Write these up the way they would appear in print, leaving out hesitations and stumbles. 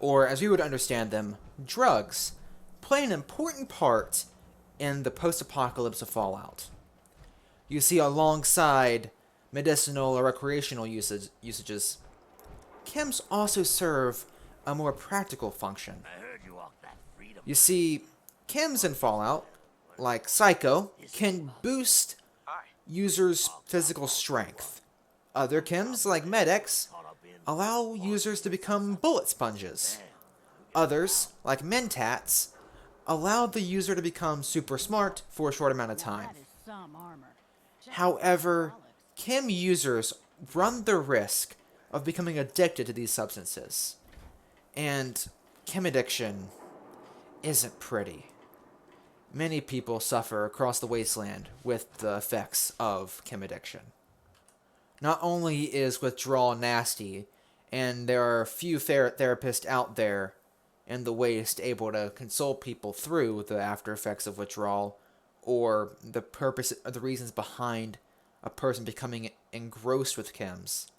or as we would understand them, drugs, play an important part in the post-apocalypse of Fallout. You see, alongside medicinal or recreational usages, chems also serve a more practical function. You see, chems in Fallout, like Psycho, can boost users' physical strength. Other chems, like Med-X, allow users to become bullet sponges. Others, like Mentats, allow the user to become super smart for a short amount of time. However, chem users run the risk of becoming addicted to these substances. And chem addiction isn't pretty. Many people suffer across the wasteland with the effects of chem addiction. Not only is withdrawal nasty, and there are few therapists out there in the Waste able to console people through the after effects of withdrawal, or the reasons behind a person becoming engrossed with chems.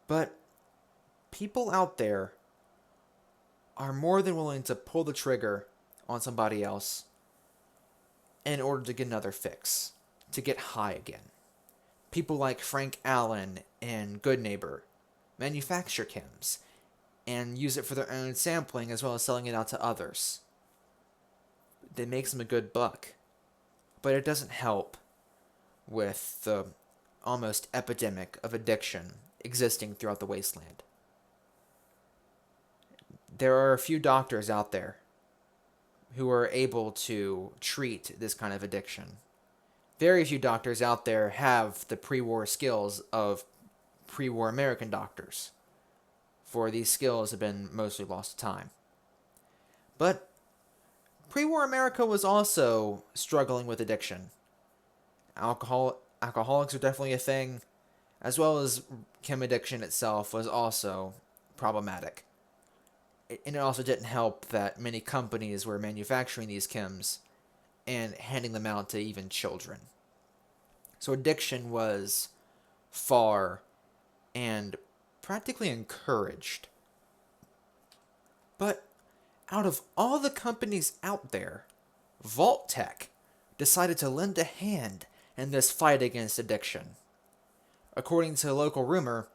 But people out there are more than willing to pull the trigger on somebody else in order to get another fix, to get high again. People like Frank Allen and Goodneighbor manufacture chems and use it for their own sampling as well as selling it out to others. It makes them a good buck, but it doesn't help with the almost epidemic of addiction existing throughout the wasteland. There are a few doctors out there who are able to treat this kind of addiction. Very few doctors out there have the pre-war skills of pre-war American doctors, for these skills have been mostly lost to time. But pre-war America was also struggling with addiction. Alcoholics were definitely a thing, as well as chem addiction itself was also problematic. And it also didn't help that many companies were manufacturing these chems and handing them out to even children. So addiction was far and practically encouraged. But out of all the companies out there, Vault-Tec decided to lend a hand in this fight against addiction. According to local rumor,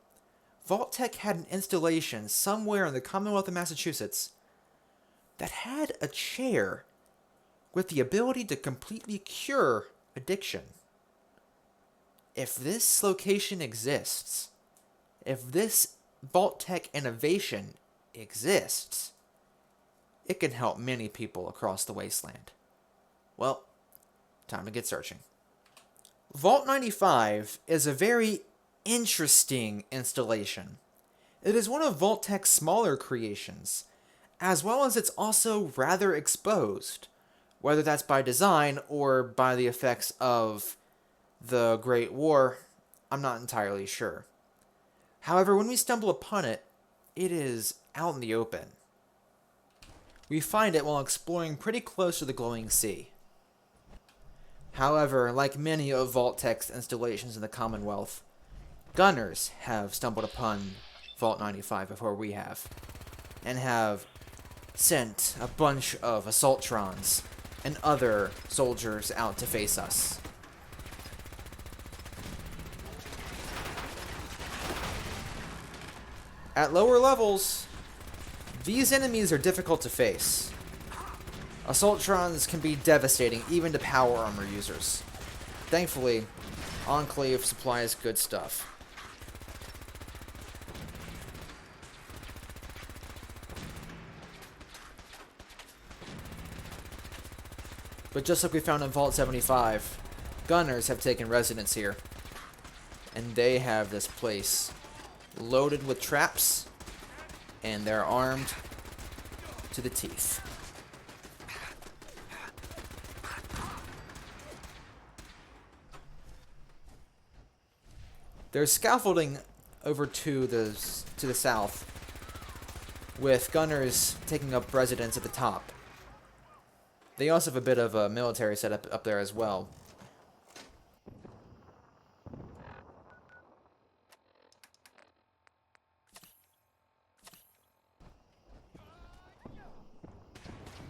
Vault-Tec had an installation somewhere in the Commonwealth of Massachusetts that had a chair with the ability to completely cure addiction. If this location exists, if this Vault-Tec innovation exists, it can help many people across the wasteland. Well, time to get searching. Vault 95 is a very interesting installation. It is one of Vault-Tec's smaller creations, as well as it's also rather exposed, whether that's by design or by the effects of the Great War, I'm not entirely sure. However, when we stumble upon it, it is out in the open. We find it while exploring pretty close to the glowing sea. However, like many of Vault-Tec's installations in the Commonwealth, gunners have stumbled upon Vault 95 before we have, and have sent a bunch of assaultrons and other soldiers out to face us. At lower levels, these enemies are difficult to face. Assaultrons can be devastating even to power armor users. Thankfully, Enclave supplies good stuff. But just like we found in Vault 75, gunners have taken residence here. And they have this place loaded with traps, and they're armed to the teeth. There's scaffolding over to the south, with gunners taking up residence at the top. They also have a bit of a military setup up there as well.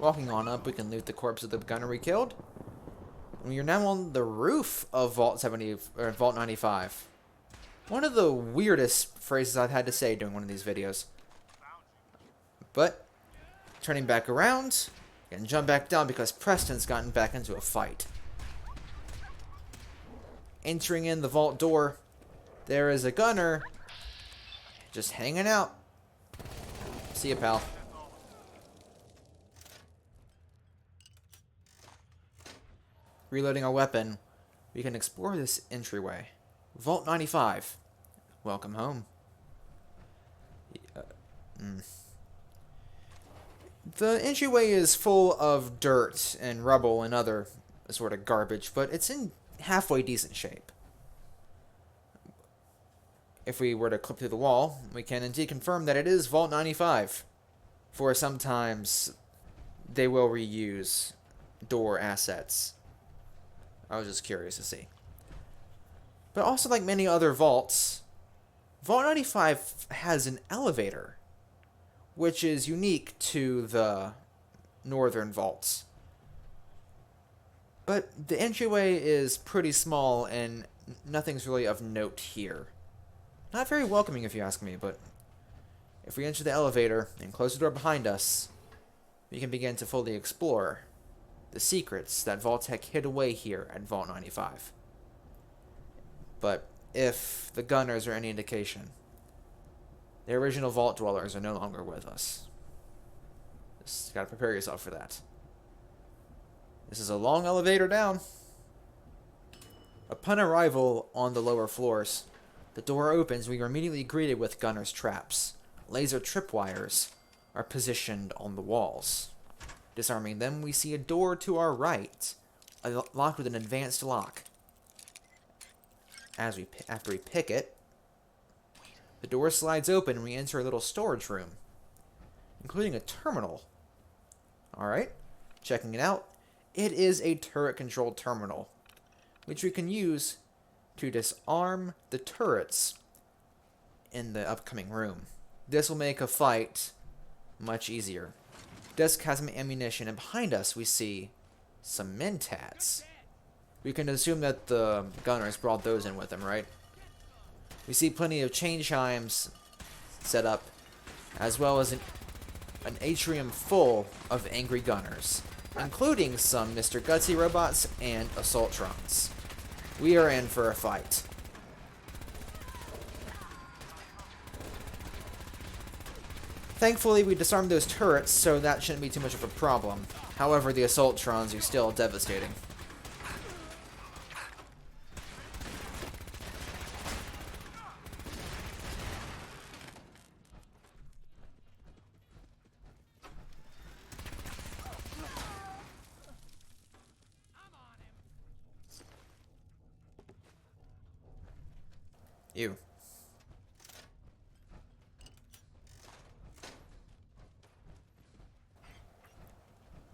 Walking on up, we can loot the corpse of the gunner we killed. We are now on the roof of Vault 70 or Vault 95. One of the weirdest phrases I've had to say during one of these videos. But turning back around and jump back down because Preston's gotten back into a fight. Entering in the vault door, there is a gunner just hanging out. See ya, pal. Reloading our weapon, we can explore this entryway. Vault 95. Welcome home. The entryway is full of dirt and rubble and other sort of garbage, but it's in halfway decent shape. If we were to clip through the wall, we can indeed confirm that it is Vault 95. For sometimes they will reuse door assets. I was just curious to see. But also, like many other vaults, Vault 95 has an elevator, which is unique to the northern vaults. But the entryway is pretty small and nothing's really of note here. Not very welcoming if you ask me, but if we enter the elevator and close the door behind us, we can begin to fully explore the secrets that Vault-Tec hid away here at Vault 95. But if the gunners are any indication, the original vault dwellers are no longer with us. Just gotta prepare yourself for that. This is a long elevator down. Upon arrival on the lower floors, the door opens and we are immediately greeted with gunners' traps. Laser tripwires are positioned on the walls. Disarming them, we see a door to our right, locked with an advanced lock. After we pick it, the door slides open and we enter a little storage room, including a terminal. Alright, checking it out. It is a turret-controlled terminal, which we can use to disarm the turrets in the upcoming room. This will make a fight much easier. Desk has some ammunition, and behind us we see some mentats. We can assume that the gunners brought those in with them, right? We see plenty of chain chimes set up, as well as an atrium full of angry gunners, including some Mr. Gutsy robots and assaultrons. We are in for a fight. Thankfully, we disarmed those turrets, so that shouldn't be too much of a problem. However, the assaultrons are still devastating. Ew.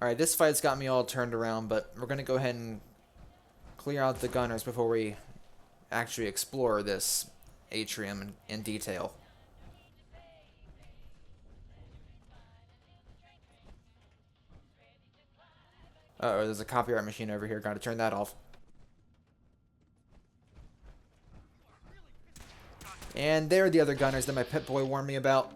Alright, this fight's got me all turned around, but we're going to go ahead and clear out the gunners before we actually explore this atrium in detail. Uh-oh, there's a copyright machine over here. Gotta turn that off. And there are the other gunners that my pit boy warned me about.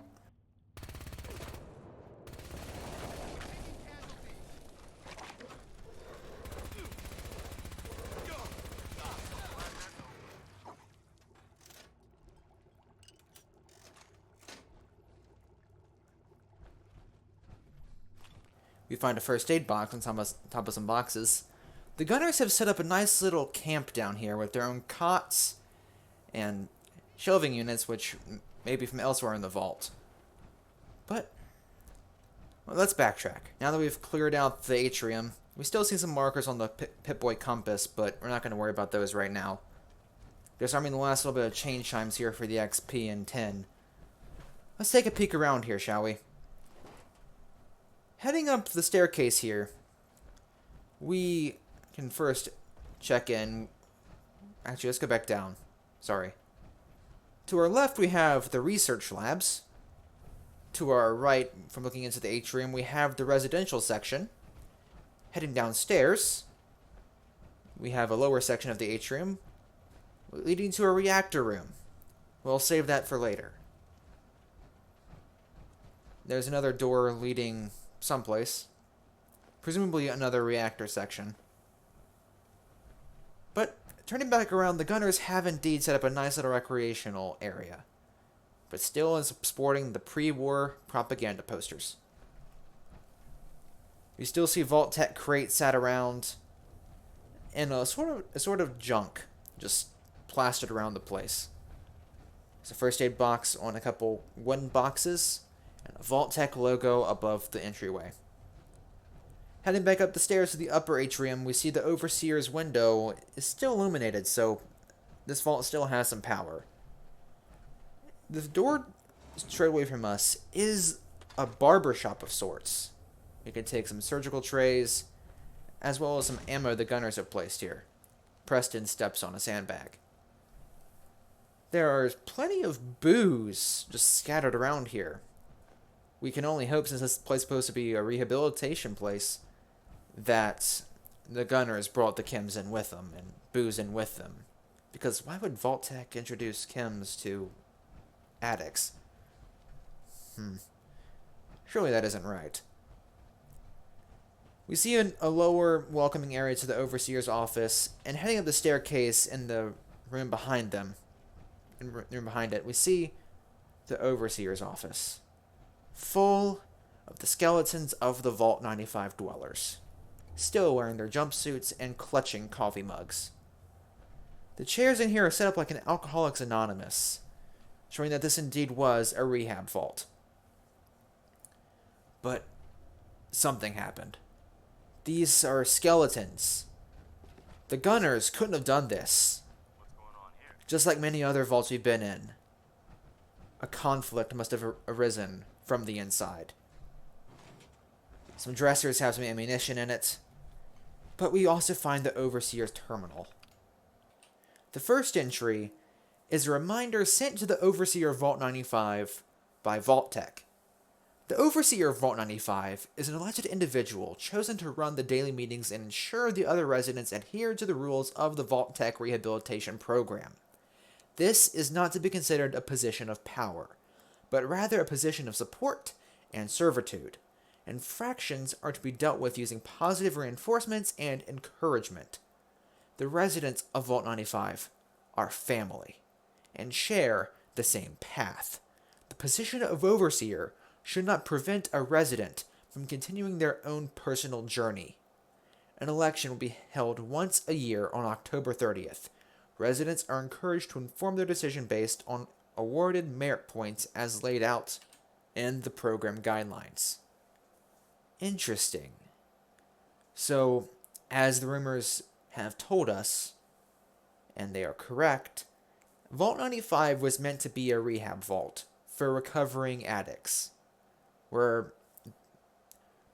We find a first aid box on top of some boxes. The gunners have set up a nice little camp down here with their own cots and shelving units, which may be from elsewhere in the vault. But, well, let's backtrack. Now that we've cleared out the atrium, we still see some markers on the Pip-Boy compass, but we're not going to worry about those right now. Disarming the last little bit of chain chimes here for the XP and 10. Let's take a peek around here, shall we? Heading up the staircase here, we can first check in. Actually, let's go back down. Sorry. To our left, we have the research labs. To our right, from looking into the atrium, we have the residential section. Heading downstairs, we have a lower section of the atrium leading to a reactor room. We'll save that for later. There's another door leading someplace. Presumably another reactor section. But turning back around, the gunners have indeed set up a nice little recreational area, but still is sporting the pre-war propaganda posters. You still see Vault-Tec crates sat around, and a sort of junk just plastered around the place. There's a first aid box on a couple wooden boxes, and a Vault-Tec logo above the entryway. Heading back up the stairs to the upper atrium, we see the Overseer's window is still illuminated, so this vault still has some power. The door straight away from us is a barber shop of sorts. You can take some surgical trays, as well as some ammo the gunners have placed here. Preston steps on a sandbag. There are plenty of booze just scattered around here. We can only hope, since this place is supposed to be a rehabilitation place, that the gunners brought the chems in with them and booze in with them. Because why would Vault-Tec introduce chems to addicts? Surely that isn't right. We see a lower welcoming area to the Overseer's office, and heading up the staircase in the room behind them, in the room behind it, we see the Overseer's office, full of the skeletons of the Vault 95 dwellers, still wearing their jumpsuits and clutching coffee mugs. The chairs in here are set up like an Alcoholics Anonymous, showing that this indeed was a rehab vault. But something happened. These are skeletons. The gunners couldn't have done this. What's going on here? Just like many other vaults we've been in, a conflict must have arisen from the inside. Some dressers have some ammunition in it, but we also find the Overseer's terminal. The first entry is a reminder sent to the Overseer of Vault 95 by Vault-Tec. The Overseer of Vault 95 is an elected individual chosen to run the daily meetings and ensure the other residents adhere to the rules of the Vault-Tec rehabilitation program. This is not to be considered a position of power, but rather a position of support and servitude. Infractions are to be dealt with using positive reinforcements and encouragement. The residents of Vault 95 are family and share the same path. The position of Overseer should not prevent a resident from continuing their own personal journey. An election will be held once a year on October 30th. Residents are encouraged to inform their decision based on awarded merit points as laid out in the program guidelines. Interesting. So, as the rumors have told us, and they are correct, Vault 95 was meant to be a rehab vault for recovering addicts, where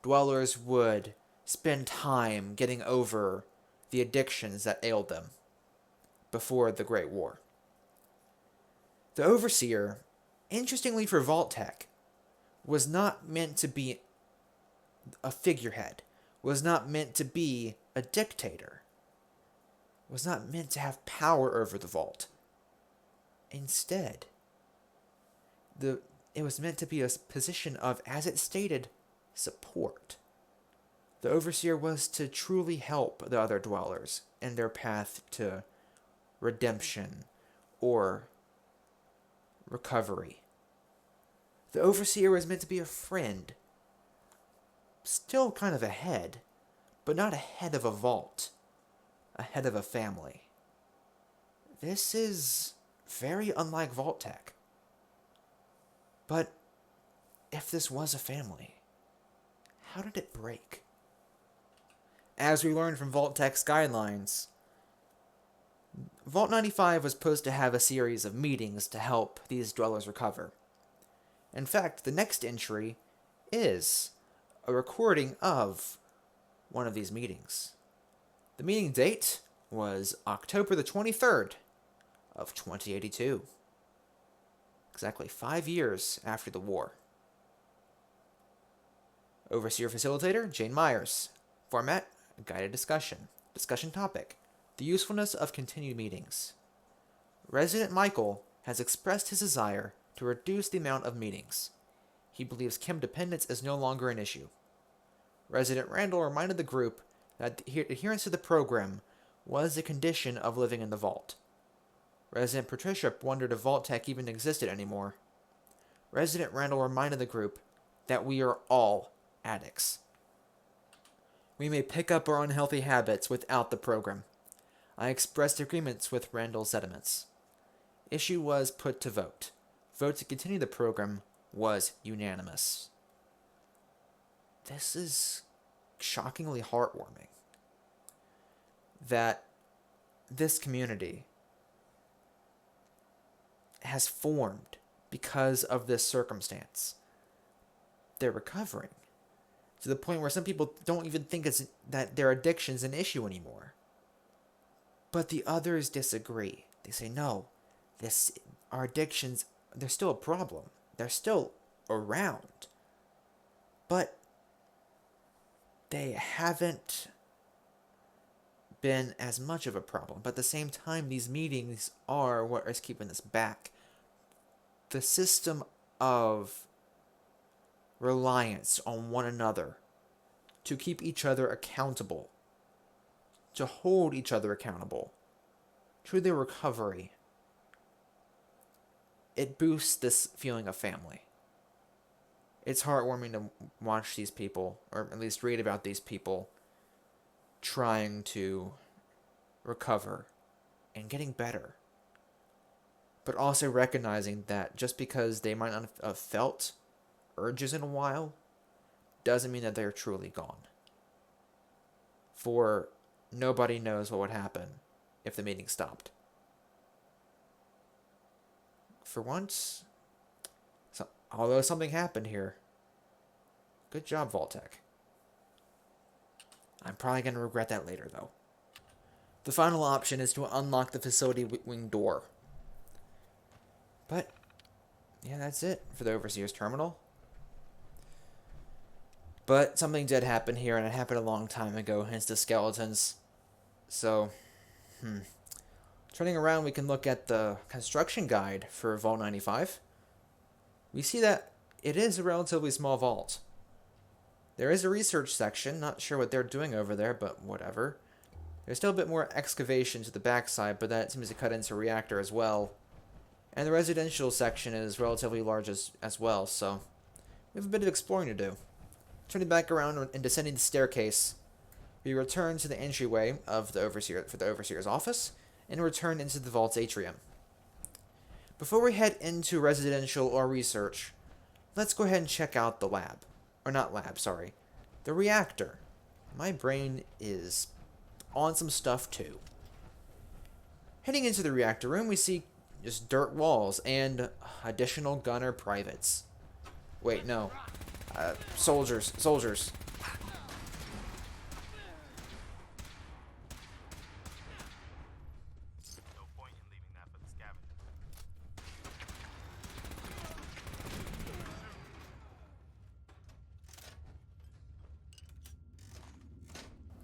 dwellers would spend time getting over the addictions that ailed them before the Great War. The Overseer, interestingly for Vault-Tec, was not meant to be a figurehead, was not meant to be a dictator, was not meant to have power over the vault. Instead, it was meant to be a position of, as it stated, support. The Overseer was to truly help the other dwellers in their path to redemption or recovery. The Overseer was meant to be a friend, still kind of a head, but not a head of a vault, a head of a family. This is very unlike Vault-Tec. But if this was a family, how did it break? As we learned from Vault-Tec's guidelines, Vault 95 was supposed to have a series of meetings to help these dwellers recover. In fact, the next entry is a recording of one of these meetings. The meeting date was October the 23rd of 2082. Exactly 5 years after the war. Overseer Facilitator, Jane Myers. Format, guided discussion. Discussion topic, the usefulness of continued meetings. Resident Michael has expressed his desire to reduce the amount of meetings. He believes chem dependence is no longer an issue. Resident Randall reminded the group that adherence to the program was a condition of living in the vault. Resident Patricia wondered if Vault-Tec even existed anymore. Resident Randall reminded the group that we are all addicts. We may pick up our unhealthy habits without the program. I expressed agreements with Randall's sentiments. Issue was put to vote. Vote to continue the program was unanimous. This is shockingly heartwarming. That this community has formed because of this circumstance. They're recovering to the point where some people don't even think that their addiction's an issue anymore. But the others disagree. They say, no, our addictions, they're still a problem. They're still around. But they haven't been as much of a problem. But at the same time, these meetings are what is keeping us back. The system of reliance on one another to keep each other accountable, to hold each other accountable to their recovery, it boosts this feeling of family. It's heartwarming to watch these people, or at least read about these people, trying to recover and getting better. But also recognizing that just because they might not have felt urges in a while, doesn't mean that they're truly gone. For nobody knows what would happen if the meeting stopped. For once, although something happened here, good job, Vault-Tec. I'm probably going to regret that later, though. The final option is to unlock the facility wing door. But, yeah, that's it for the Overseer's Terminal. But something did happen here, and it happened a long time ago, hence the skeletons. So, turning around, we can look at the construction guide for Vault 95. We see that it is a relatively small vault. There is a research section, not sure what they're doing over there, but whatever. There's still a bit more excavation to the backside, but that seems to cut into a reactor as well. And the residential section is relatively large as well, so we have a bit of exploring to do. Turning back around and descending the staircase, we return to the entryway of the Overseer's office and return into the vault's atrium. Before we head into residential or research, let's go ahead and check out the lab. Or not lab, sorry. The reactor. My brain is on some stuff too. Heading into the reactor room, we see just dirt walls and additional gunner privates. Wait, no. Soldiers.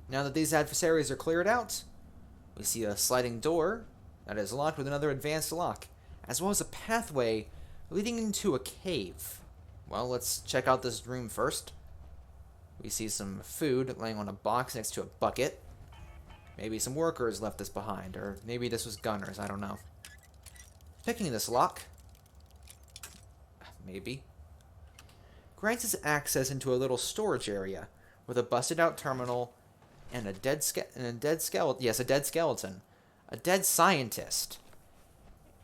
Now that these adversaries are cleared out, we see a sliding door that is locked with another advanced lock, as well as a pathway leading into a cave. Well, let's check out this room first. We see some food laying on a box next to a bucket. Maybe some workers left this behind, or maybe this was gunners, I don't know. Picking this lock. Maybe. Grants us access into a little storage area with a busted out terminal and a dead skeleton. Yes, a dead skeleton. A dead scientist.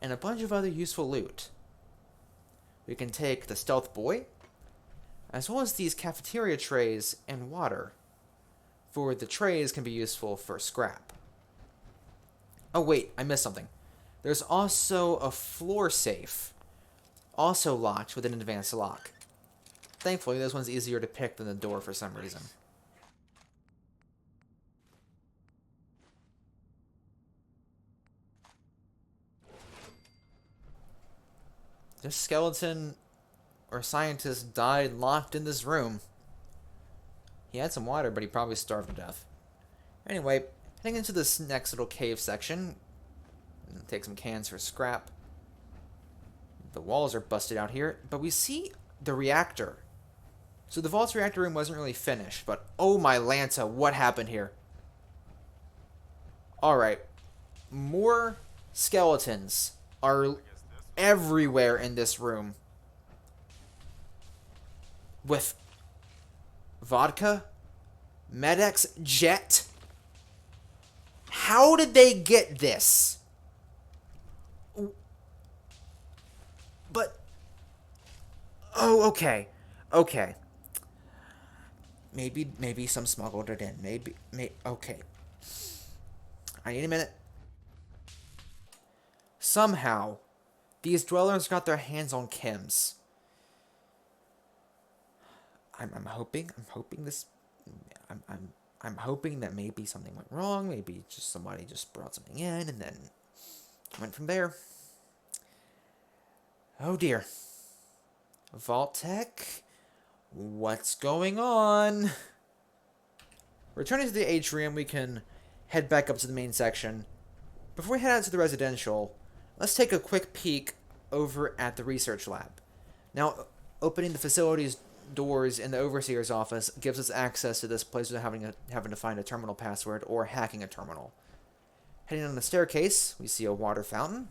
And a bunch of other useful loot. We can take the stealth boy, as well as these cafeteria trays and water. For the trays can be useful for scrap. Oh wait, I missed something. There's also a floor safe, also locked with an advanced lock. Thankfully, this one's easier to pick than the door for some reason. This skeleton or scientist died locked in this room. He had some water, but he probably starved to death. Anyway, heading into this next little cave section. Take some cans for scrap. The walls are busted out here, but we see the reactor. So the Vault's reactor room wasn't really finished, but oh my Lanta, what happened here? Alright. More skeletons are everywhere in this room. With vodka? Medex? Jet? How did they get this? But... Oh, okay. Okay. Maybe some smuggled it in. Maybe, okay. I need a minute. Somehow, these dwellers got their hands on chems. I'm hoping that maybe something went wrong. Maybe just somebody just brought something in and then went from there. Oh dear. Vault-Tec? What's going on? Returning to the atrium, we can head back up to the main section. Before we head out to the residential, let's take a quick peek over at the research lab. Now, opening the facility's doors in the overseer's office gives us access to this place without having to find a terminal password or hacking a terminal. Heading on the staircase, we see a water fountain.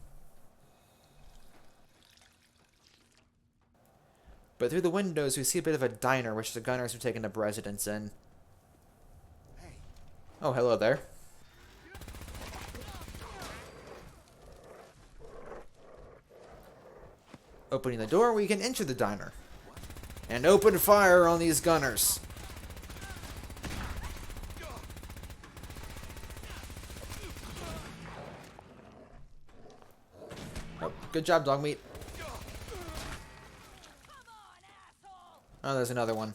But through the windows, we see a bit of a diner, which the gunners are taking up residence in. Oh, hello there. Opening the door, we can enter the diner. And open fire on these gunners. Oh, good job, dog meat. Oh, there's another one.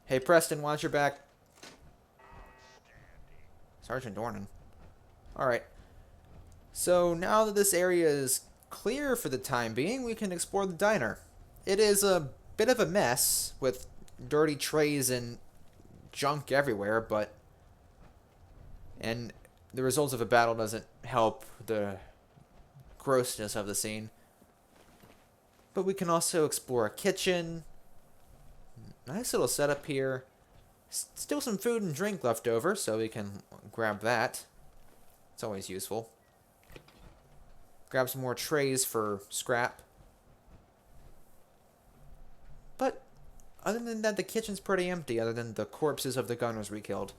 Hey, Preston, watch your back. Sergeant Dornan. Alright. So, now that this area is clear for the time being, we can explore the diner. It is a bit of a mess, with dirty trays and junk everywhere, but... And the results of a battle doesn't help the grossness of the scene. But we can also explore a kitchen. Nice little setup here. Still some food and drink left over, so we can grab that. It's always useful. Grab some more trays for scrap. But other than that, the kitchen's pretty empty, other than the corpses of the gunners we killed.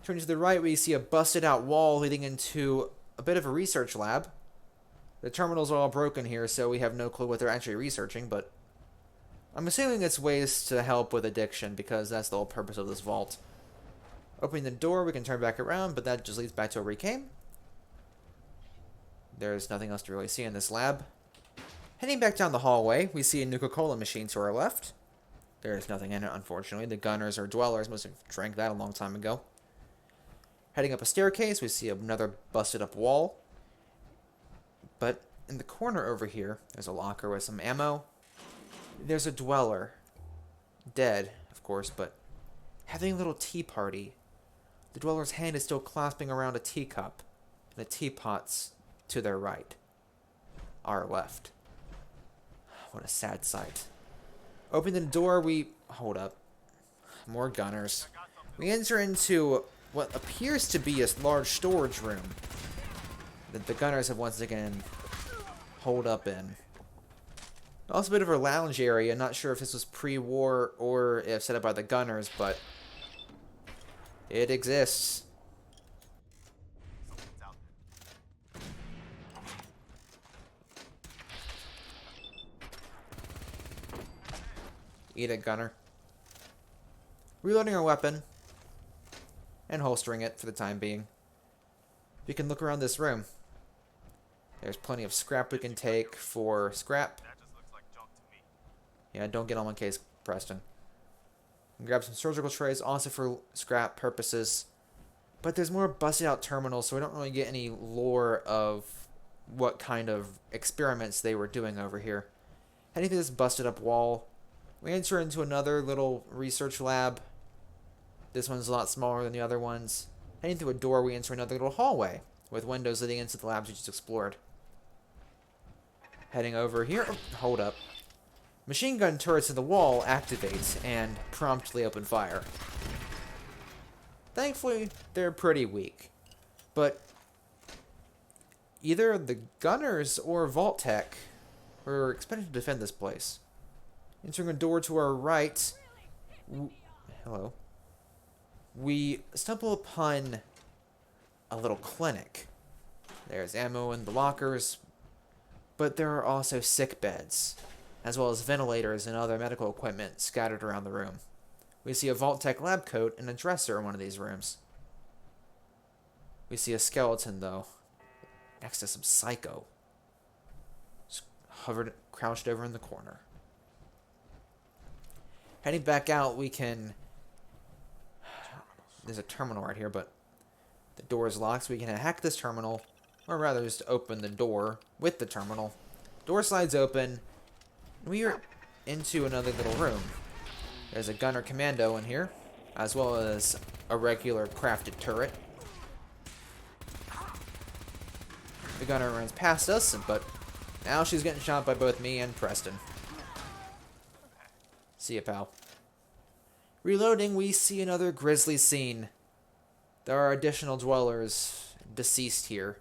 Turning to the right, we see a busted out wall leading into a bit of a research lab. The terminals are all broken here, so we have no clue what they're actually researching, but I'm assuming it's ways to help with addiction, because that's the whole purpose of this vault. Opening the door, we can turn back around, but that just leads back to where we came. There's nothing else to really see in this lab. Heading back down the hallway, we see a Nuka-Cola machine to our left. There's nothing in it, unfortunately. The gunners or dwellers must have drank that a long time ago. Heading up a staircase, we see another busted up wall. But in the corner over here, there's a locker with some ammo. There's a dweller. Dead, of course, but having a little tea party. The dweller's hand is still clasping around a teacup, and the teapot's to their right. Our left. What a sad sight. Opening the door, we... Hold up. More gunners. We enter into what appears to be a large storage room that the gunners have once again holed up in. Also a bit of a lounge area. Not sure if this was pre-war or if set up by the gunners, but it exists. Eat it, gunner. Reloading our weapon and holstering it for the time being. We can look around this room. There's plenty of scrap we can take for scrap. Yeah, don't get on my case, Preston. Grab some surgical trays, also for scrap purposes. But there's more busted out terminals, so we don't really get any lore of what kind of experiments they were doing over here. Heading to this busted up wall, we enter into another little research lab. This one's a lot smaller than the other ones. Heading through a door, we enter another little hallway with windows leading into the labs we just explored. Heading over here. Oh, hold up. Machine gun turrets in the wall activate and promptly open fire. Thankfully, they're pretty weak. But either the gunners or Vault-Tec were expected to defend this place. Entering a door to our right, hello, we stumble upon a little clinic. There's ammo in the lockers, but there are also sick beds, as well as ventilators and other medical equipment scattered around the room. We see a Vault-Tec lab coat and a dresser in one of these rooms. We see a skeleton, though, next to some psycho, crouched over in the corner. Heading back out, we can... There's a terminal right here, but the door is locked, so we can hack this terminal, or rather just open the door with the terminal. Door slides open, and we are into another little room. There's a gunner commando in here, as well as a regular crafted turret. The gunner runs past us, but now she's getting shot by both me and Preston. See ya, pal. Reloading, we see another grisly scene. There are additional dwellers deceased here.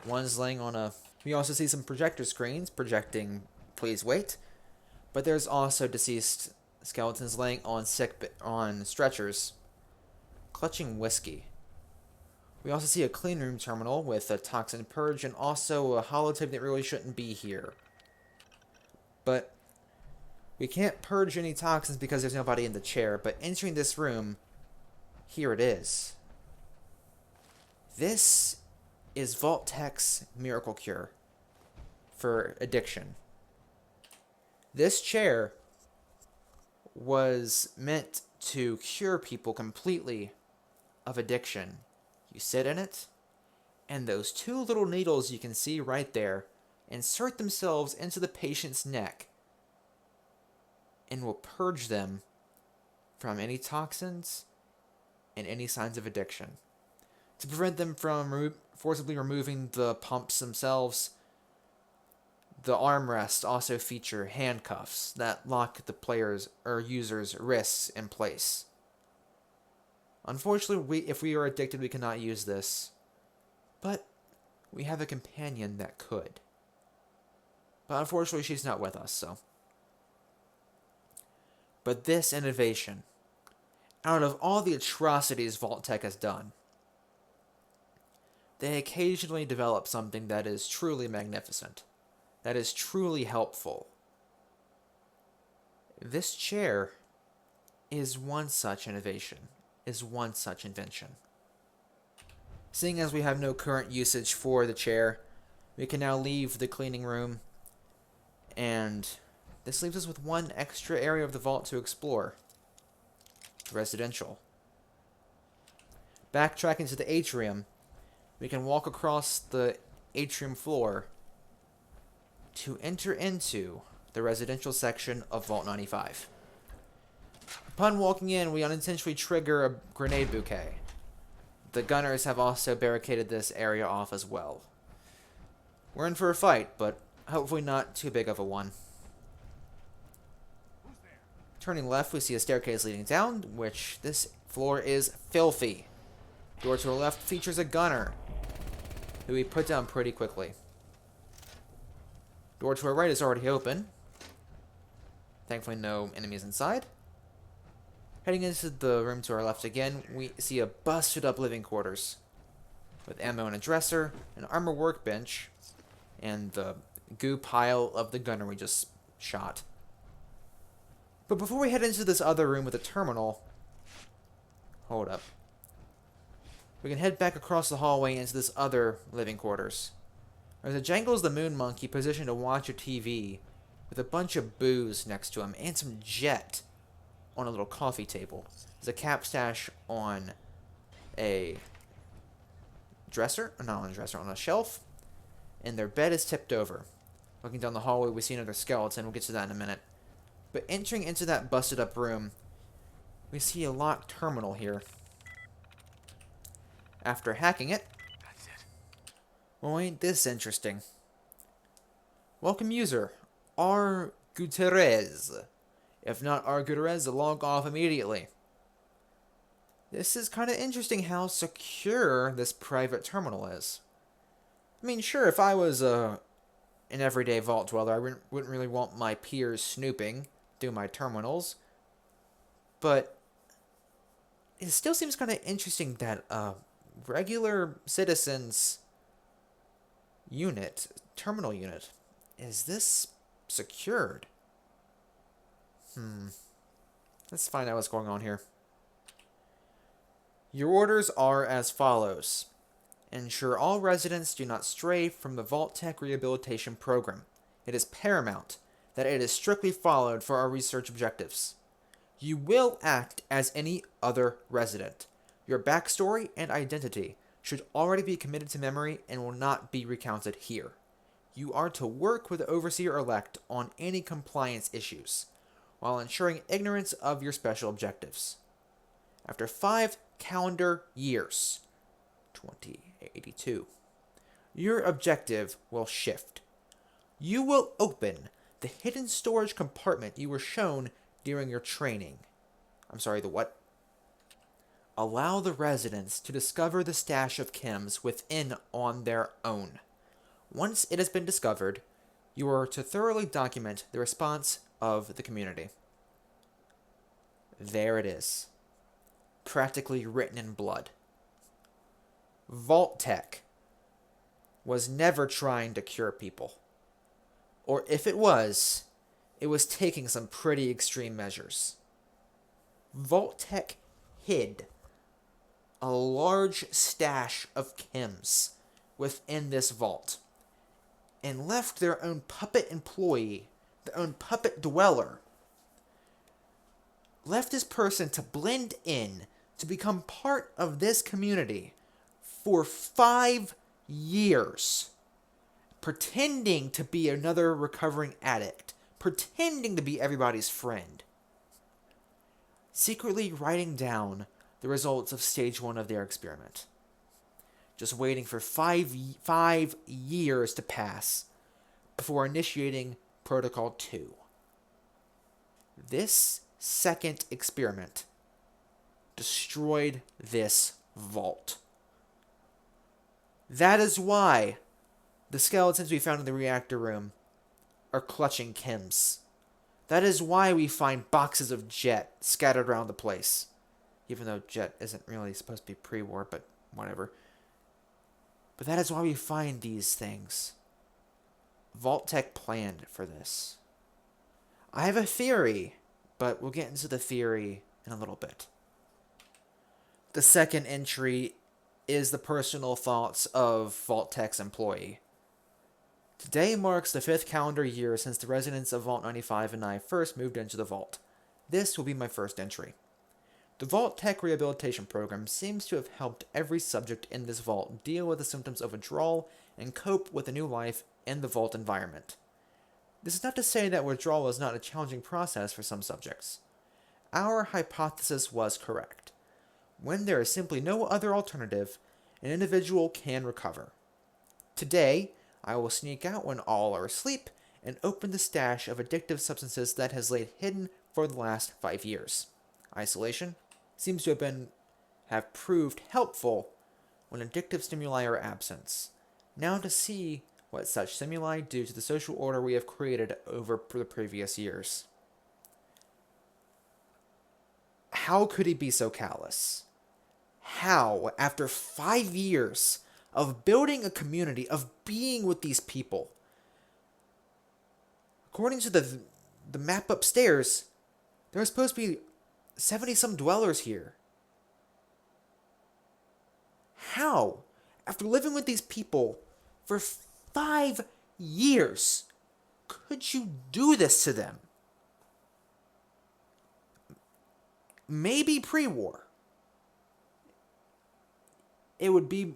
One's laying on a... We also see some projector screens projecting, please wait. But there's also deceased skeletons laying on on stretchers, clutching whiskey. We also see a clean room terminal with a toxin purge and also a holotape that really shouldn't be here. But we can't purge any toxins because there's nobody in the chair, but entering this room, here it is. This is Vault-Tec's miracle cure for addiction. This chair was meant to cure people completely of addiction. You sit in it, and those two little needles you can see right there insert themselves into the patient's neck and will purge them from any toxins and any signs of addiction. To prevent them from forcibly removing the pumps themselves, the armrests also feature handcuffs that lock the player's or user's wrists in place. Unfortunately, if we are addicted, we cannot use this, but we have a companion that could. But unfortunately, she's not with us, so. But this innovation, out of all the atrocities Vault-Tec has done, they occasionally develop something that is truly magnificent, that is truly helpful. This chair is one such innovation, is one such invention. Seeing as we have no current usage for the chair, we can now leave the cleaning room, and this leaves us with one extra area of the vault to explore. Residential. Backtracking to the atrium, we can walk across the atrium floor to enter into the residential section of Vault 95. Upon walking in, we unintentionally trigger a grenade bouquet. The gunners have also barricaded this area off as well. We're in for a fight, but hopefully not too big of a one. Turning left, we see a staircase leading down, which this floor is filthy. Door to the left features a gunner, who we put down pretty quickly. Door to our right is already open. Thankfully, no enemies inside. Heading into the room to our left again, we see a busted up living quarters with ammo and a dresser, an armor workbench, and the goo pile of the gunner we just shot. But before we head into this other room with a terminal, hold up. We can head back across the hallway into this other living quarters. There's a Jangles the Moon Monkey positioned to watch a TV with a bunch of booze next to him and some jet on a little coffee table. There's a cap stash on a dresser, not on a dresser, on a shelf, and their bed is tipped over. Looking down the hallway, we see another skeleton. We'll get to that in a minute. But entering into that busted up room, we see a locked terminal here. After hacking it, That's it. well, ain't this interesting? Welcome user, R. Gutierrez. If not R. Gutierrez, log off immediately. This is kind of interesting how secure this private terminal is. I mean, sure, if I was an everyday vault dweller, I wouldn't really want my peers snooping through my terminals. But it still seems kind of interesting that a regular citizen's terminal unit, is this secured? Let's find out what's going on here. Your orders are as follows. Ensure all residents do not stray from the Vault-Tec rehabilitation program. It is paramount that it is strictly followed for our research objectives. You will act as any other resident. Your backstory and identity should already be committed to memory and will not be recounted here. You are to work with the Overseer-elect on any compliance issues, while ensuring ignorance of your special objectives. After 5 calendar years, 2082, your objective will shift. You will open the hidden storage compartment you were shown during your training. I'm sorry, the what? Allow the residents to discover the stash of chems within on their own. Once it has been discovered, you are to thoroughly document the response of the community. There it is. Practically written in blood. Vault-Tec was never trying to cure people. Or if it was taking some pretty extreme measures. Vault-Tec hid a large stash of chems within this vault and left their own puppet employee, their own puppet dweller, left this person to blend in, to become part of this community for 5 years, pretending to be another recovering addict, pretending to be everybody's friend, secretly writing down the results of stage 1 of their experiment, just waiting for 5 years to pass before initiating Protocol 2. This second experiment destroyed this vault. That is why the skeletons we found in the reactor room are clutching chems. That is why we find boxes of Jet scattered around the place. Even though Jet isn't really supposed to be pre-war, but whatever. But that is why we find these things. Vault-Tec planned for this. I have a theory, but we'll get into the theory in a little bit. The second entry is the personal thoughts of Vault-Tec's employee. Today marks the 5th calendar year since the residents of Vault 95 and I first moved into the Vault. This will be my first entry. The Vault-Tec rehabilitation program seems to have helped every subject in this vault deal with the symptoms of withdrawal and cope with a new life in the Vault environment. This is not to say that withdrawal is not a challenging process for some subjects. Our hypothesis was correct. When there is simply no other alternative, an individual can recover. Today, I will sneak out when all are asleep and open the stash of addictive substances that has laid hidden for the last 5 years. Isolation seems to have proved helpful when addictive stimuli are absent. Now to see what such stimuli do to the social order we have created over the previous years. How could he be so callous? How, after 5 years of building a community, of being with these people, according to the map upstairs, there are supposed to be 70-some dwellers here. How, after living with these people for 5 years, could you do this to them? Maybe pre-war. It would be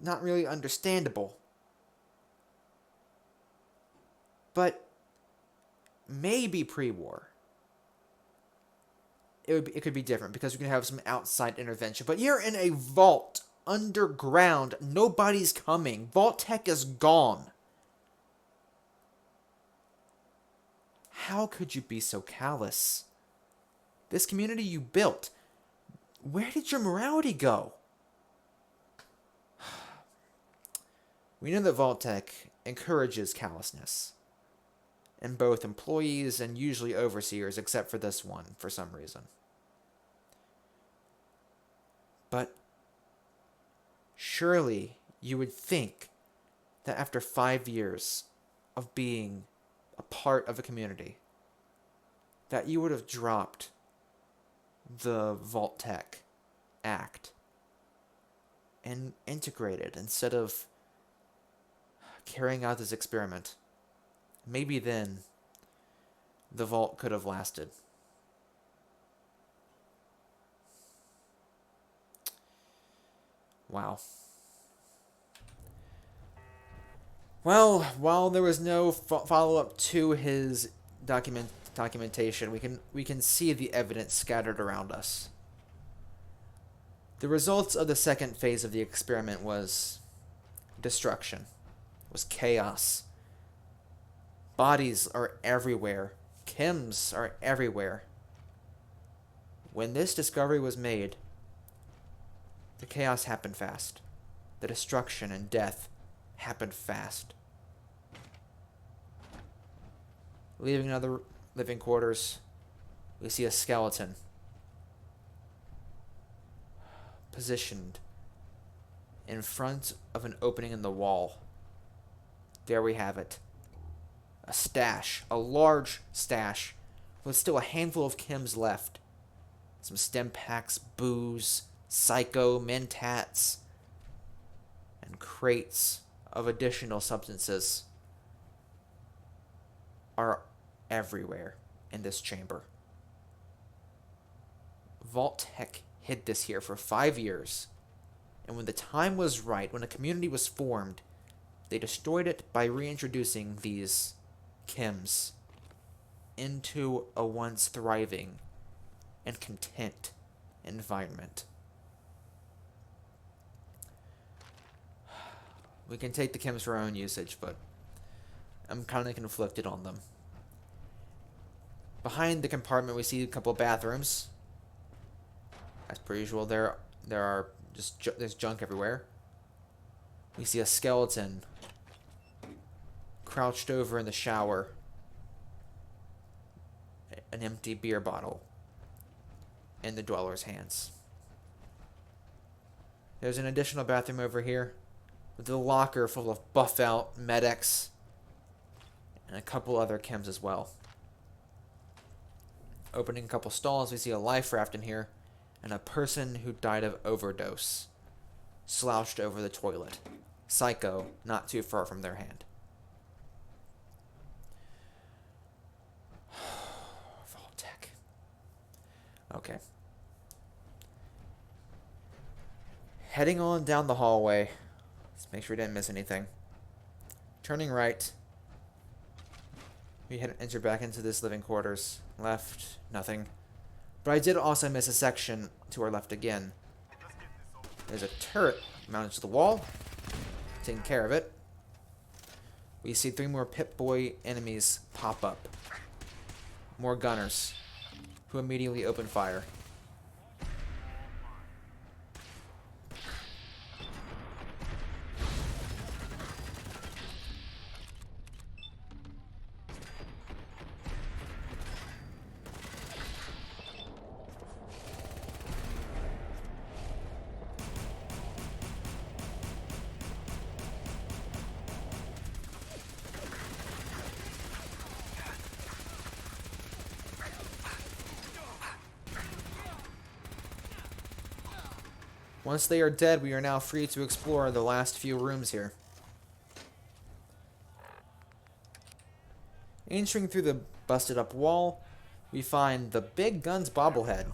not really understandable. But maybe pre-war. it could be different because we can have some outside intervention. But you're in a vault underground. Nobody's coming. Vault-Tec is gone. How could you be so callous? This community you built, where did your morality go? We know that Vault-Tec encourages callousness in both employees and usually overseers, except for this one for some reason. But surely you would think that after 5 years of being a part of a community, that you would have dropped the Vault-Tec Act and integrated instead of carrying out this experiment. Maybe then the vault could have lasted. Wow. Well, while there was no follow-up to his documentation, we can see the evidence scattered around us. The results of the second phase of the experiment was destruction, was chaos. Bodies are everywhere. Chems are everywhere. When this discovery was made, the chaos happened fast. The destruction and death happened fast. Leaving another living quarters, we see a skeleton positioned in front of an opening in the wall. There we have it. A stash, a large stash, with still a handful of chems left. Some stem packs, booze, psycho, mentats, and crates of additional substances are everywhere in this chamber. Vault-Tec hid this here for 5 years, and when the time was right, when a community was formed, they destroyed it by reintroducing these chems into a once thriving and content environment. We can take the chems for our own usage, but I'm kind of conflicted on them. Behind the compartment, we see a couple of bathrooms. As per usual, there's junk everywhere. We see a skeleton crouched over in the shower. An empty beer bottle in the dweller's hands. There's an additional bathroom over here with a locker full of buff out medics and a couple other chems as well. Opening a couple stalls, we see a life raft in here and a person who died of overdose slouched over the toilet. Psycho, not too far from their hand. Vault-Tec. Okay. Heading on down the hallway. Let's make sure we didn't miss anything. Turning right. We enter back into this living quarters. Left, nothing. But I did also miss a section to our left again. There's a turret mounted to the wall. Taking care of it. We see 3 more Pip-Boy enemies pop up. More gunners, who immediately open fire. Once they are dead, we are now free to explore the last few rooms here. Entering through the busted up wall, we find the Big Guns bobblehead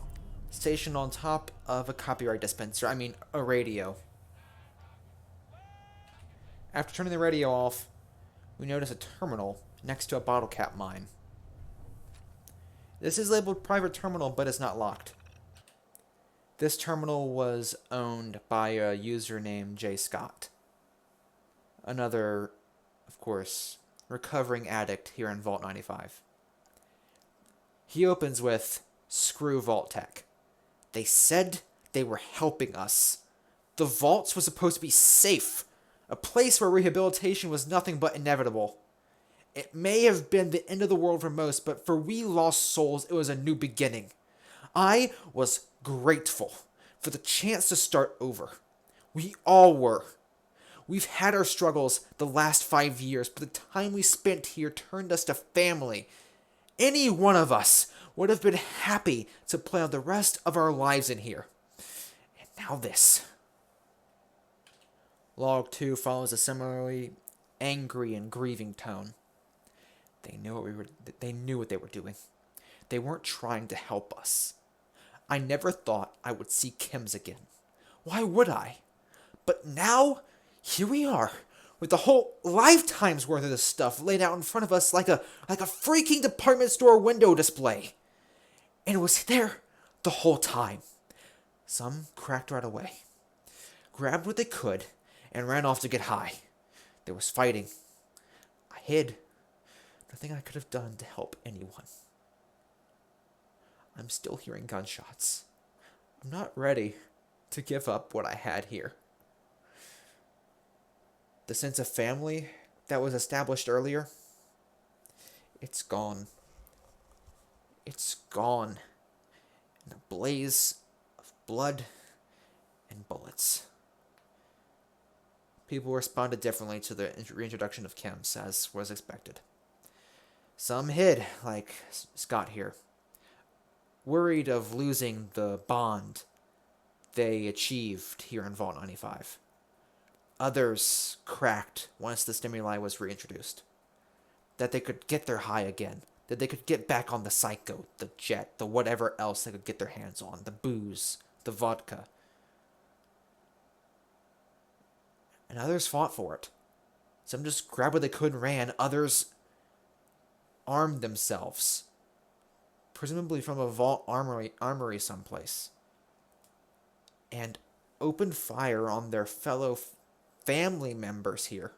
stationed on top of a copyright dispenser, a radio. After turning the radio off, we notice a terminal next to a bottle cap mine. This is labeled private terminal, but it's not locked. This terminal was owned by a user named Jay Scott. Another, of course, recovering addict here in Vault 95. He opens with, "Screw Vault-Tec. They said they were helping us. The vaults was supposed to be safe, a place where rehabilitation was nothing but inevitable. It may have been the end of the world for most, but for we lost souls, it was a new beginning. I was grateful for the chance to start over. We all were. We've had our struggles the last 5 years, but the time we spent here turned us to family. Any one of us would have been happy to play out the rest of our lives in here. And now this." Log 2 follows a similarly angry and grieving tone. They knew what they were doing. They weren't trying to help us. I never thought I would see Kims again. Why would I? But now, here we are, with a whole lifetime's worth of this stuff laid out in front of us like a freaking department store window display. And it was there the whole time. Some cracked right away, grabbed what they could, and ran off to get high. There was fighting. I hid. Nothing I could have done to help anyone. I'm still hearing gunshots. I'm not ready to give up what I had here. The sense of family that was established earlier, it's gone. It's gone in a blaze of blood and bullets. People responded differently to the reintroduction of chems, as was expected. Some hid, like Scott here, worried of losing the bond they achieved here in Vault 95. Others cracked once the stimuli was reintroduced, that they could get their high again, that they could get back on the psycho, the jet, the whatever else they could get their hands on, the booze, the vodka. And others fought for it. Some just grabbed what they could and ran. Others armed themselves, presumably from a vault armory someplace, and opened fire on their fellow family members here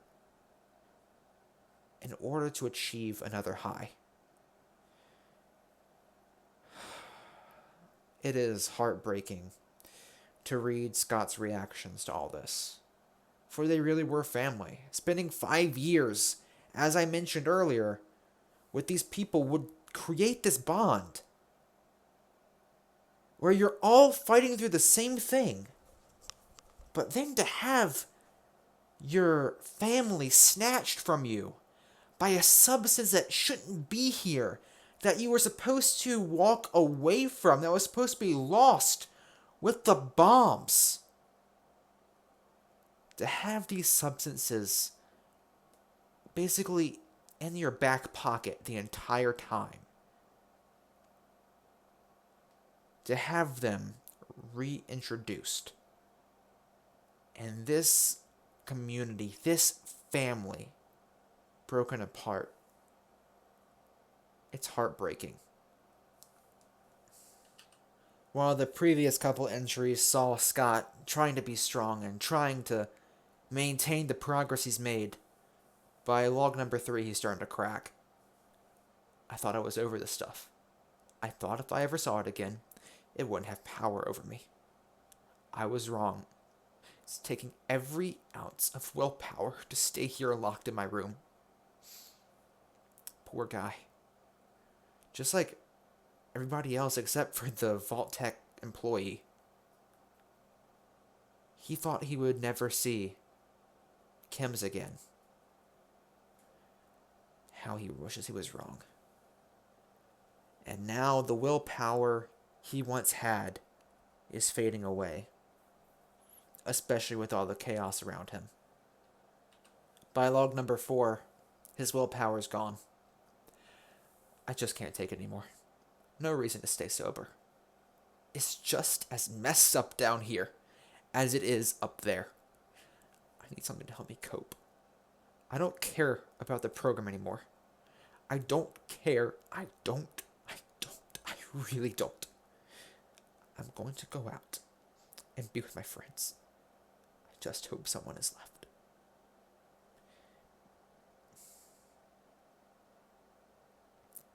in order to achieve another high. It is heartbreaking to read Scott's reactions to all this, for they really were family. Spending 5 years, as I mentioned earlier, with these people would create this bond where you're all fighting through the same thing. But then to have your family snatched from you by a substance that shouldn't be here, that you were supposed to walk away from, that was supposed to be lost with the bombs. To have these substances basically in your back pocket the entire time. To have them reintroduced. And this community, this family, broken apart. It's heartbreaking. While the previous couple entries saw Scott trying to be strong and trying to maintain the progress he's made, by log number 3 he's starting to crack. I thought I was over this stuff. I thought if I ever saw it again, it wouldn't have power over me. I was wrong. It's taking every ounce of willpower to stay here locked in my room. Poor guy. Just like everybody else except for the Vault-Tec employee. He thought he would never see Chems again. How he wishes he was wrong. And now the willpower he once had is fading away. Especially with all the chaos around him. By log number 4, his willpower is gone. I just can't take it anymore. No reason to stay sober. It's just as messed up down here as it is up there. I need something to help me cope. I don't care about the program anymore. I don't care. I don't. really don't. I'm going to go out and be with my friends. I just hope someone is left.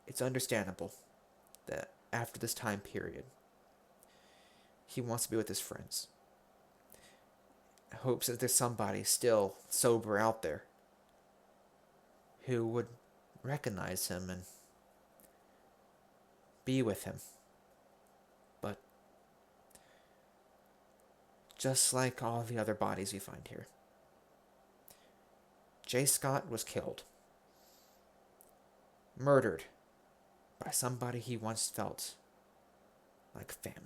It's understandable that after this time period, he wants to be with his friends. Hopes that there's somebody still sober out there who would recognize him and be with him. But just like all the other bodies we find here, J. Scott was killed. Murdered by somebody he once felt like family.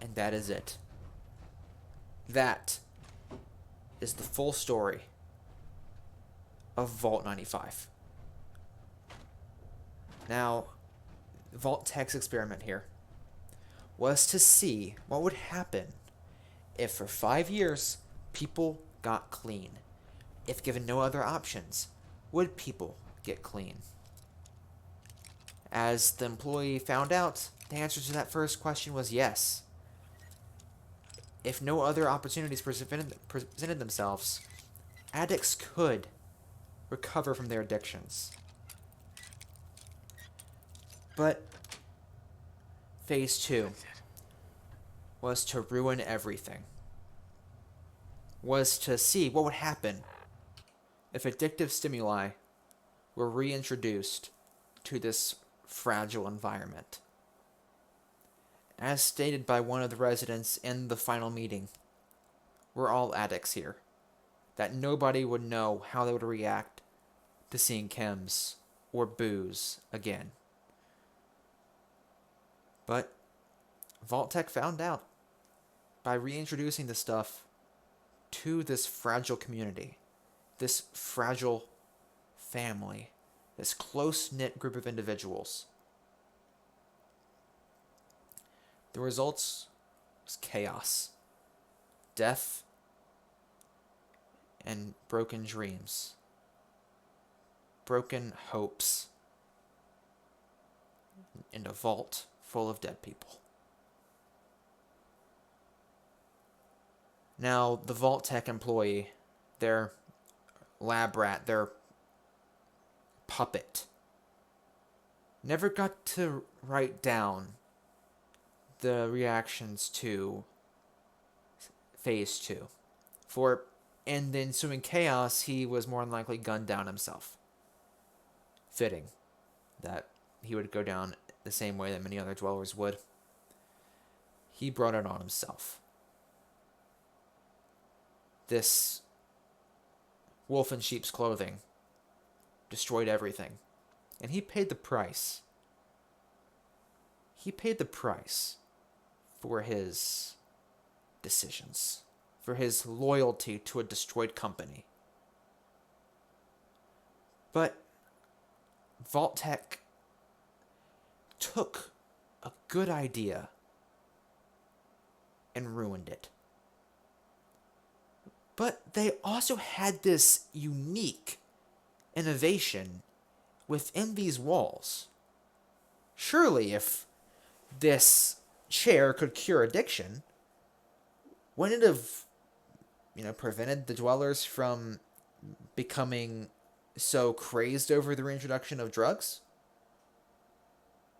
And that is it. That is the full story of Vault 95. Now, Vault-Tec's experiment here was to see what would happen if for 5 years people got clean. If given no other options, would people get clean? As the employee found out, the answer to that first question was yes. If no other opportunities presented themselves, addicts could recover from their addictions. But phase 2 was to ruin everything. Was to see what would happen if addictive stimuli were reintroduced to this fragile environment. As stated by one of the residents in the final meeting, we're all addicts here. That nobody would know how they would react to seeing chems or booze again. But Vault-Tec found out by reintroducing the stuff to this fragile community, this fragile family, this close-knit group of individuals. The results was chaos, death, and broken dreams, broken hopes, and a vault full of dead people. Now, the Vault-Tec employee, their lab rat, their puppet, never got to write down the reactions to phase 2. For in the ensuing chaos, he was more than likely gunned down himself. Fitting that he would go down the same way that many other dwellers would. He brought it on himself. This wolf in sheep's clothing destroyed everything. And he paid the price. He paid the price for his decisions, for his loyalty to a destroyed company. But Vault-Tec took a good idea and ruined it. But they also had this unique innovation within these walls. Surely if this chair could cure addiction, wouldn't it have, prevented the dwellers from becoming so crazed over the reintroduction of drugs?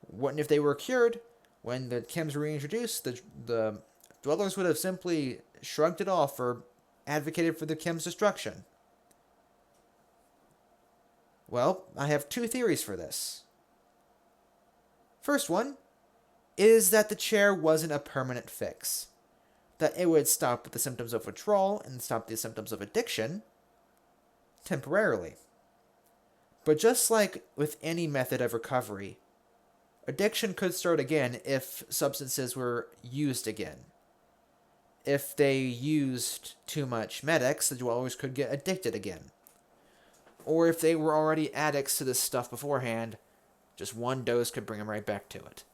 Wouldn't if they were cured, when the chems were reintroduced, the dwellers would have simply shrugged it off or advocated for the chem's destruction? Well, I have 2 theories for this. First one is that the chair wasn't a permanent fix. That it would stop the symptoms of withdrawal and stop the symptoms of addiction temporarily. But just like with any method of recovery, addiction could start again if substances were used again. If they used too much Med-X, the dwellers could get addicted again. Or if they were already addicts to this stuff beforehand, just one dose could bring them right back to it.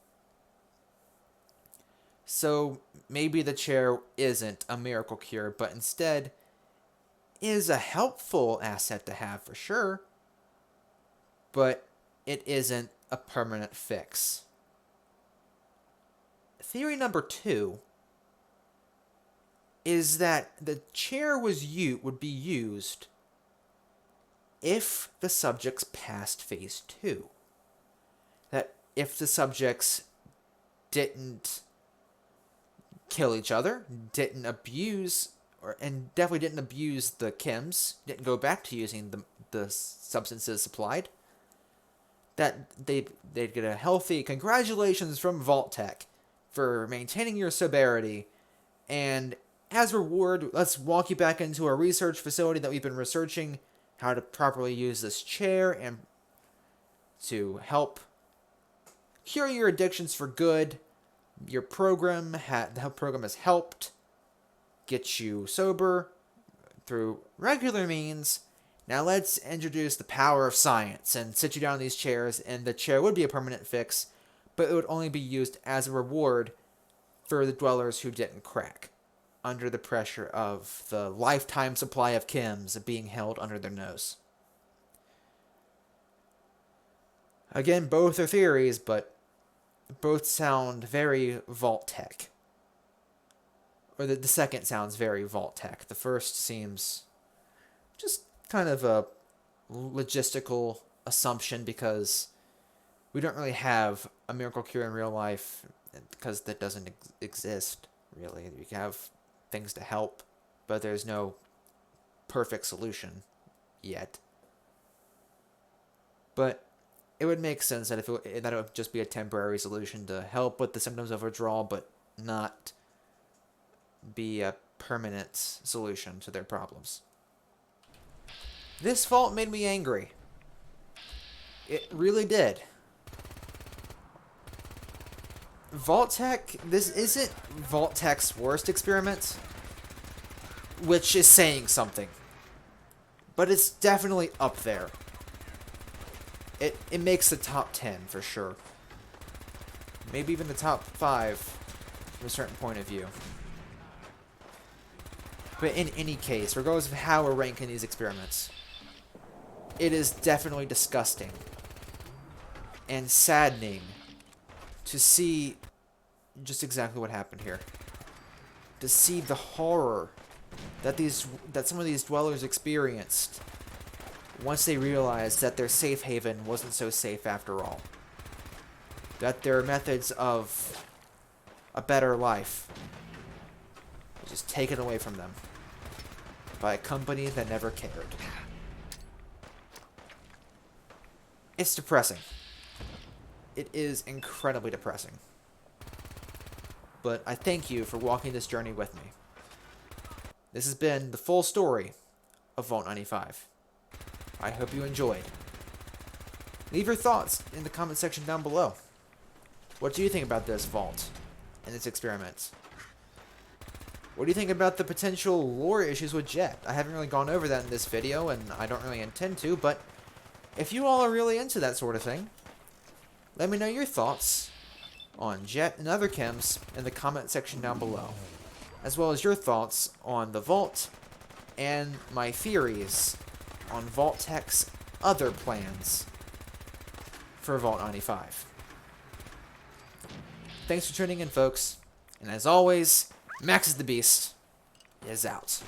So maybe the chair isn't a miracle cure, but instead is a helpful asset to have for sure. But it isn't a permanent fix. Theory number 2 is that the chair would be used if the subjects passed phase 2. That if the subjects didn't kill each other, didn't abuse, and definitely didn't abuse the chems, didn't go back to using the substances supplied, that they'd get a healthy congratulations from Vault-Tec for maintaining your sobriety, and as reward, let's walk you back into a research facility that we've been researching how to properly use this chair and to help cure your addictions for good. The program has helped get you sober through regular means. Now let's introduce the power of science and sit you down in these chairs, and the chair would be a permanent fix, but it would only be used as a reward for the dwellers who didn't crack under the pressure of the lifetime supply of chems being held under their nose. Again, both are theories, but both sound very Vault-Tec. Or the second sounds very Vault-Tec. The first seems just kind of a logistical assumption because we don't really have a miracle cure in real life because that doesn't exist, really. We have things to help, but there's no perfect solution yet. But it would make sense that it would just be a temporary solution to help with the symptoms of withdrawal, but not be a permanent solution to their problems. This vault made me angry. It really did. Vault-Tec, this isn't Vault-Tec's worst experiment, which is saying something. But it's definitely up there. It makes the top 10 for sure. Maybe even the top 5 from a certain point of view. But in any case, regardless of how we're ranking these experiments, it is definitely disgusting and saddening to see just exactly what happened here. To see the horror that some of these dwellers experienced once they realized that their safe haven wasn't so safe after all. That their methods of a better life was just taken away from them by a company that never cared. It's depressing. It is incredibly depressing. But I thank you for walking this journey with me. This has been the full story of Vault 95. I hope you enjoyed. Leave your thoughts in the comment section down below. What do you think about this vault and its experiments? What do you think about the potential lore issues with Jet? I haven't really gone over that in this video, and I don't really intend to, but if you all are really into that sort of thing, let me know your thoughts on Jet and other chems in the comment section down below, as well as your thoughts on the Vault and my theories on Vault-Tec's other plans for Vault 95. Thanks for tuning in, folks, and as always, Maxusthebeast is out.